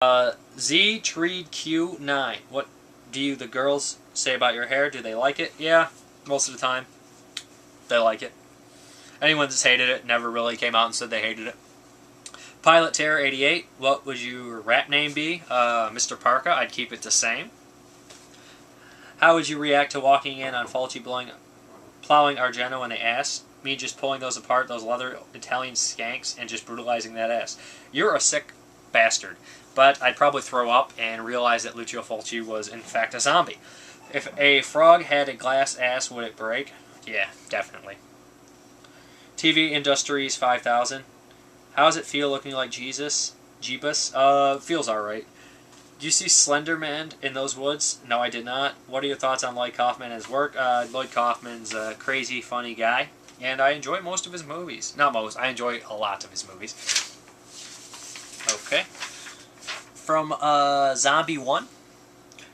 Z Treed Q9. What do the girls say about your hair? Do they like it? Yeah, most of the time. They like it. Anyone that's hated it never really came out and said they hated it. Pilot Terror 88. What would your rap name be? Mr. Parka. I'd keep it the same. How would you react to walking in on Fulci plowing Argento in the ass? Me just pulling those apart, those leather Italian skanks, and just brutalizing that ass. You're a sick bastard. But I'd probably throw up and realize that Lucio Fulci was in fact a zombie. If a frog had a glass ass, would it break? Yeah, definitely. TV Industries 5000. How does it feel looking like Jesus? Jeebus? Feels alright. Do you see Slender Man in those woods? No, I did not. What are your thoughts on Lloyd Kaufman and his work? Lloyd Kaufman's a crazy, funny guy, and I enjoy most of his movies. Not most, I enjoy a lot of his movies. Okay. From Zombie 1.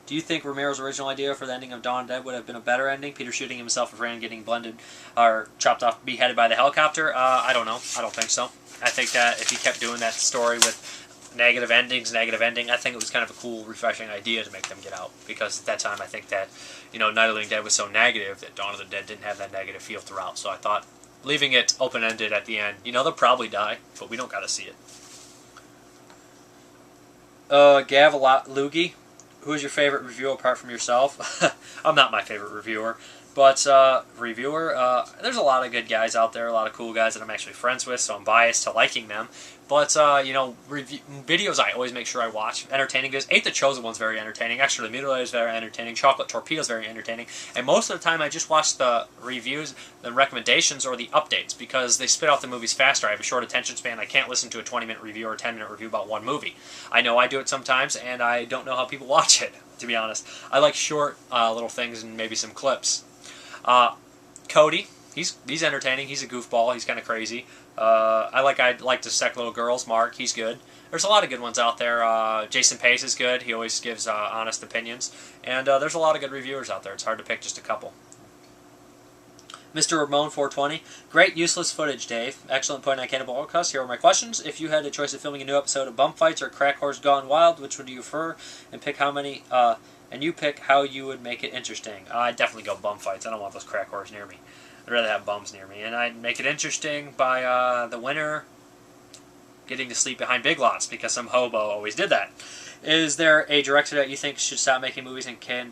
Do you think Romero's original idea for the ending of Dawn of the Dead would have been a better ending? Peter shooting himself with Fran getting blended or chopped off, beheaded by the helicopter? I don't know. I don't think so. I think that if he kept doing that story with negative ending, I think it was kind of a cool, refreshing idea to make them get out. Because at that time, I think that, Night of the Living Dead was so negative that Dawn of the Dead didn't have that negative feel throughout. So I thought leaving it open-ended at the end, they'll probably die, but we don't got to see it. Gavalugi. Who is your favorite reviewer apart from yourself? I'm not my favorite reviewer, but there's a lot of good guys out there, a lot of cool guys that I'm actually friends with, so I'm biased to liking them. But, videos I always make sure I watch. Entertaining videos. Ate the Chosen one's very entertaining. Actually, the Mutilator is very entertaining. Chocolate Torpedo is very entertaining. And most of the time I just watch the reviews, the recommendations, or the updates, because they spit out the movies faster. I have a short attention span. I can't listen to a 20-minute review or a 10-minute review about one movie. I know I do it sometimes, and I don't know how people watch it, to be honest. I like short little things and maybe some clips. Cody. He's entertaining. He's a goofball. He's kind of crazy. I like to sec little girls. Mark, he's good. There's a lot of good ones out there. Jason Pace is good. He always gives honest opinions. And there's a lot of good reviewers out there. It's hard to pick just a couple. Mr. Ramon 420. Great useless footage, Dave. Excellent point on Cannibal Holocaust. Here are my questions. If you had a choice of filming a new episode of Bum Fights or Crack Horse Gone Wild, which would you prefer? And pick how many... and you pick how you would make it interesting. I'd definitely go Bum Fights. I don't want those crack horses near me. I'd rather have bums near me. And I'd make it interesting by the winner getting to sleep behind Big Lots, because some hobo always did that. Is there a director that you think should stop making movies and it can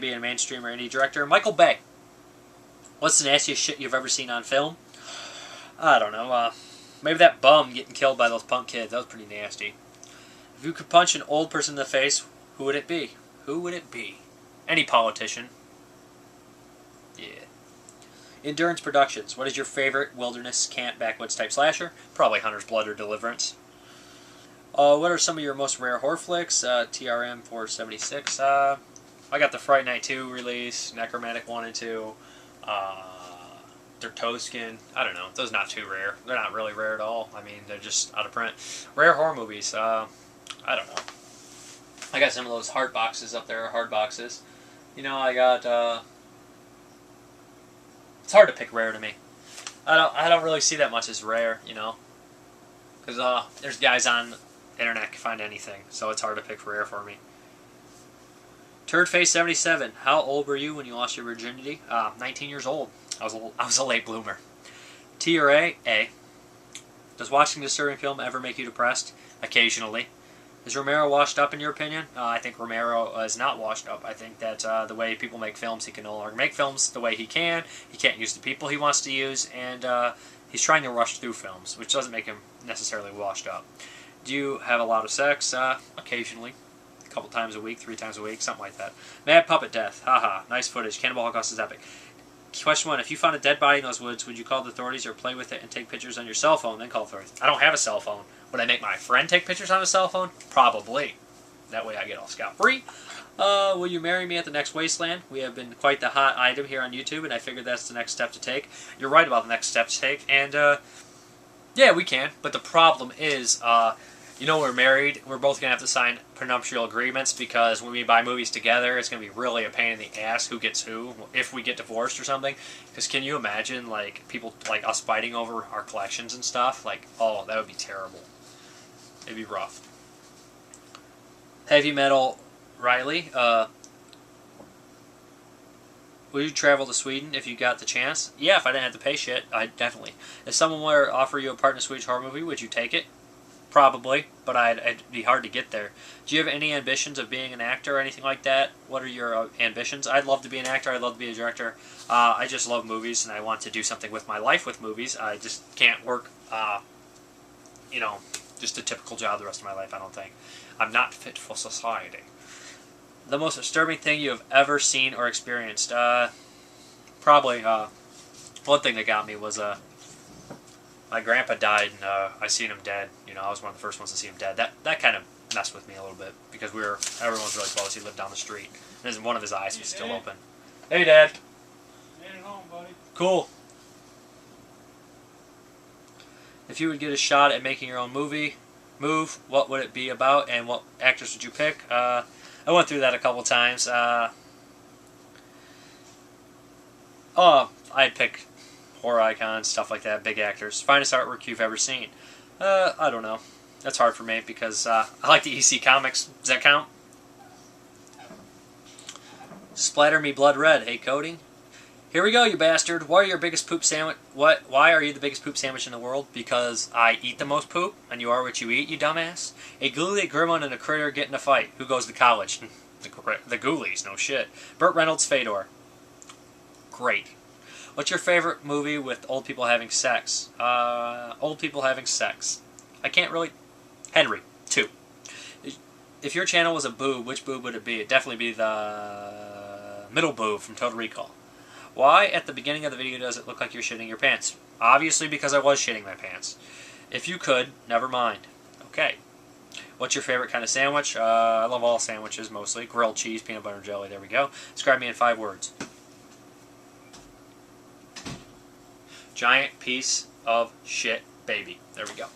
be a mainstream or indie director? Michael Bay. What's the nastiest shit you've ever seen on film? I don't know. Maybe that bum getting killed by those punk kids. That was pretty nasty. If you could punch an old person in the face, who would it be? Who would it be? Any politician. Yeah. Endurance Productions. What is your favorite wilderness, camp, backwoods type slasher? Probably Hunter's Blood or Deliverance. What are some of your most rare horror flicks? TRM 476. I got the Fright Night 2 release, Necromantic 1 and 2. They're Toscan. I don't know. Those are not too rare. They're not really rare at all. I mean, they're just out of print. Rare horror movies. I don't know. I got some of those hard boxes up there, hard boxes. I got, it's hard to pick rare to me. I don't really see that much as rare, because there's guys on the internet can find anything, so it's hard to pick rare for me. Turdface 77. How old were you when you lost your virginity? 19 years old. I was a late bloomer. T or A? A. Does watching a disturbing film ever make you depressed? Occasionally. Is Romero washed up in your opinion? I think Romero is not washed up. I think that the way people make films, he can no longer make films the way he can. He can't use the people he wants to use, and he's trying to rush through films, which doesn't make him necessarily washed up. Do you have a lot of sex? Occasionally. A couple times a week, 3 times a week, something like that. Mad Puppet Death. Haha. Nice footage. Cannibal Holocaust is epic. Question 1. If you found a dead body in those woods, would you call the authorities or play with it and take pictures on your cell phone, then call the authorities? I don't have a cell phone. Would I make my friend take pictures on a cell phone? Probably. That way I get all scot-free. Will you marry me at the next Wasteland? We have been quite the hot item here on YouTube, and I figured that's the next step to take. You're right about the next step to take, and yeah, we can. But the problem is, we're married. We're both going to have to sign prenuptial agreements, because when we buy movies together, it's going to be really a pain in the ass who gets who, if we get divorced or something. Because can you imagine, people like us fighting over our collections and stuff? Oh, that would be terrible. It'd be rough. Heavy metal Riley. Would you travel to Sweden if you got the chance? Yeah, if I didn't have to pay shit, I'd definitely. If someone were to offer you a part in a Swedish horror movie, would you take it? Probably, but it'd be hard to get there. Do you have any ambitions of being an actor or anything like that? What are your ambitions? I'd love to be an actor. I'd love to be a director. I just love movies, and I want to do something with my life with movies. I just can't work, just a typical job the rest of my life, I don't think. I'm not fit for society. The most disturbing thing you have ever seen or experienced? Probably, one thing that got me was, my grandpa died, and I seen him dead. I was one of the first ones to see him dead. That kind of messed with me a little bit, because everyone was really close. He lived down the street, and one of his eyes was still open. Hey, Dad. Made it home, buddy. Cool. If you would get a shot at making your own move, what would it be about, and what actors would you pick? I went through that a couple times. I'd pick horror icons, stuff like that, big actors. Finest artwork you've ever seen? I don't know. That's hard for me because I like the EC Comics. Does that count? Splatter me blood red. Hey, Cody. Here we go, you bastard. Why are your biggest poop sandwich? Why are you the biggest poop sandwich in the world? Because I eat the most poop, and you are what you eat, you dumbass. A ghoulie, a gremlin, and a critter get in a fight. Who goes to college? The ghoulies, no shit. Burt Reynolds, Fedor. Great. What's your favorite movie with old people having sex? Old people having sex. I can't really... Henry, 2. If your channel was a boob, which boob would it be? It'd definitely be the middle boob from Total Recall. Why, at the beginning of the video, does it look like you're shitting your pants? Obviously, because I was shitting my pants. If you could, never mind. Okay. What's your favorite kind of sandwich? I love all sandwiches, mostly. Grilled cheese, peanut butter, and jelly. There we go. Describe me in 5 words. Giant piece of shit baby. There we go.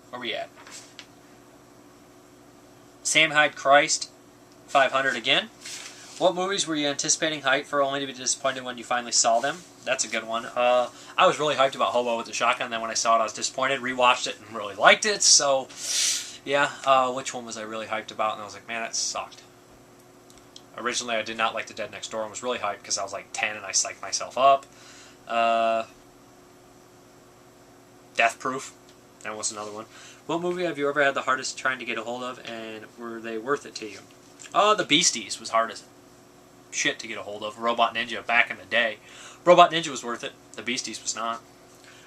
Where we at? Sam Hyde Christ, 500 again. What movies were you anticipating hype for, only to be disappointed when you finally saw them? That's a good one. I was really hyped about Hobo with the Shotgun, and then when I saw it I was disappointed, rewatched it, and really liked it, so yeah. Which one was I really hyped about? And I was like, man, that sucked. Originally I did not like The Dead Next Door and was really hyped because I was like 10 and I psyched myself up. Death Proof, that was another one. What movie have you ever had the hardest trying to get a hold of, and were they worth it to you? The Beasties was hard as shit to get a hold of. Robot Ninja back in the day. Robot Ninja was worth it. The Beasties was not.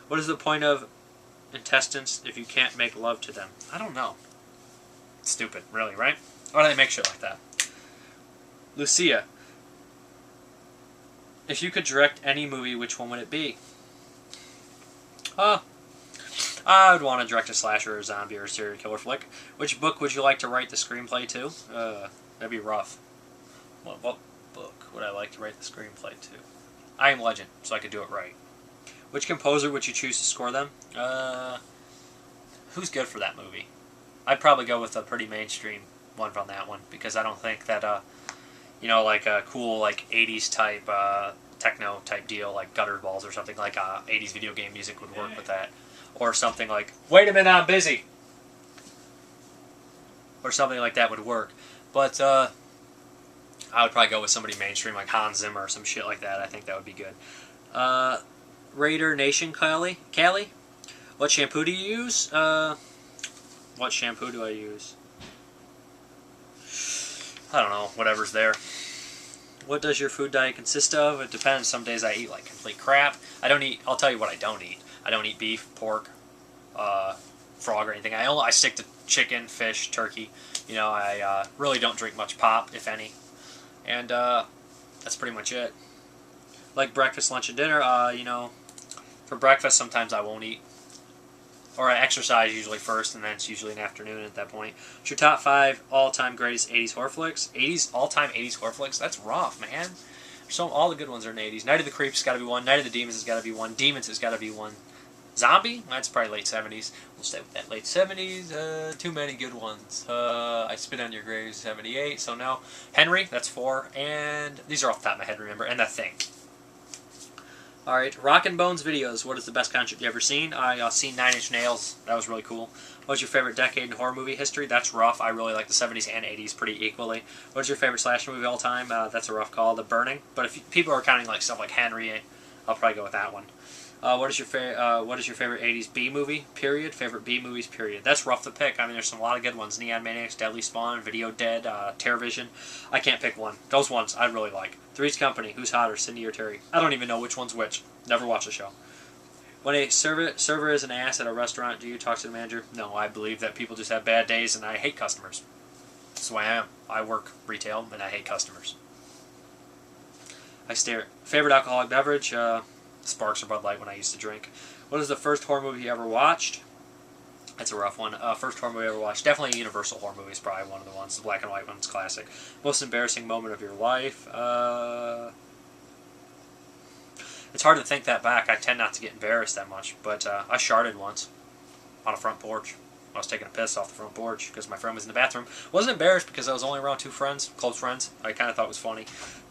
What is the point of intestines if you can't make love to them? I don't know. It's stupid, really, right? Why do they make shit like that? Lucia. If you could direct any movie, which one would it be? I would want to direct a slasher or a zombie or a serial killer flick. Which book would you like to write the screenplay to? That'd be rough. What book would I like to write the screenplay to? I Am Legend, so I could do it right. Which composer would you choose to score them? Who's good for that movie? I'd probably go with a pretty mainstream one from that one, because I don't think that, like a cool, 80s type, techno type deal, like Gutter Balls or something, like 80s video game music would work with that. Or something like, wait a minute, I'm busy! Or something like that would work. But, I would probably go with somebody mainstream, like Hans Zimmer or some shit like that. I think that would be good. Raider Nation, Callie? What shampoo do you use? What shampoo do I use? I don't know, whatever's there. What does your food diet consist of? It depends. Some days I eat like complete crap. I'll tell you what I don't eat. I don't eat beef, pork, frog or anything. I stick to chicken, fish, turkey. I really don't drink much pop, if any. And that's pretty much it. Like breakfast, lunch, and dinner, for breakfast sometimes I won't eat. Or I exercise usually first, and then it's usually an afternoon at that point. What's your top 5 all-time greatest 80s horror flicks? All-time 80s horror flicks? That's rough, man. All the good ones are in the 80s. Night of the Creeps has got to be one. Night of the Demons has got to be one. Demons has got to be one. Zombie? That's probably late 70s. We'll stay with that late 70s. Too many good ones. I Spit on Your Grave, 78, so no. Henry, that's 4. And these are off the top of my head, remember. And The Thing. Alright, Rockin' Bones videos. What is the best concert you ever seen? I seen 9 Inch Nails. That was really cool. What's your favorite decade in horror movie history? That's rough. I really like the 70s and 80s pretty equally. What's your favorite slasher movie of all time? That's a rough call. The Burning. But if people are counting like stuff like Henry, I'll probably go with that one. What is your favorite 80s B movie? Period. Favorite B movies? Period. That's rough to pick. I mean, there's a lot of good ones. Neon Maniacs, Deadly Spawn, Video Dead, Terrorvision. I can't pick one. Those ones I really like. Three's Company. Who's hotter, Cindy or Terry? I don't even know which one's which. Never watched the show. When a server is an ass at a restaurant, do you talk to the manager? No, I believe that people just have bad days, and I hate customers. That's the way I am. I work retail, and I hate customers. I stare. Favorite alcoholic beverage? Sparks or Bud Light when I used to drink. What is the first horror movie you ever watched? That's a rough one. First horror movie I ever watched. Definitely a Universal horror movie is probably one of the ones. The black and white one's classic. Most embarrassing moment of your life? It's hard to think that back. I tend not to get embarrassed that much. But I sharted once on a front porch. I was taking a piss off the front porch because my friend was in the bathroom. Wasn't embarrassed because I was only around 2 friends, close friends. I kind of thought it was funny.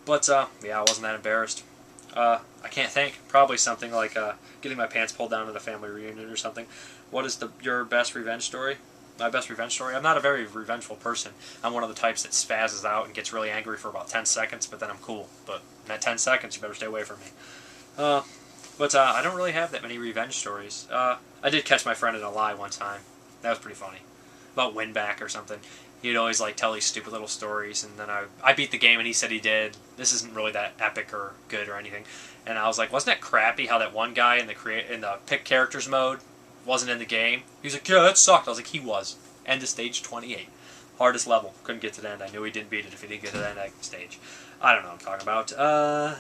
But yeah, I wasn't that embarrassed. I can't think. Probably something like getting my pants pulled down at a family reunion or something. What is your best revenge story? My best revenge story? I'm not a very revengeful person. I'm one of the types that spazzes out and gets really angry for about 10 seconds, but then I'm cool. But in that 10 seconds, you better stay away from me. But I don't really have that many revenge stories. I did catch my friend in a lie one time. That was pretty funny. About win-back or something. He'd always like tell these stupid little stories, and then I beat the game and he said he did. This isn't really that epic or good or anything. And I was like, wasn't that crappy how that one guy in the pick characters mode wasn't in the game? He was like, yeah, that sucked. I was like, he was. End of stage 28. Hardest level. Couldn't get to the end. I knew he didn't beat it if he didn't get to the end stage. I don't know what I'm talking about.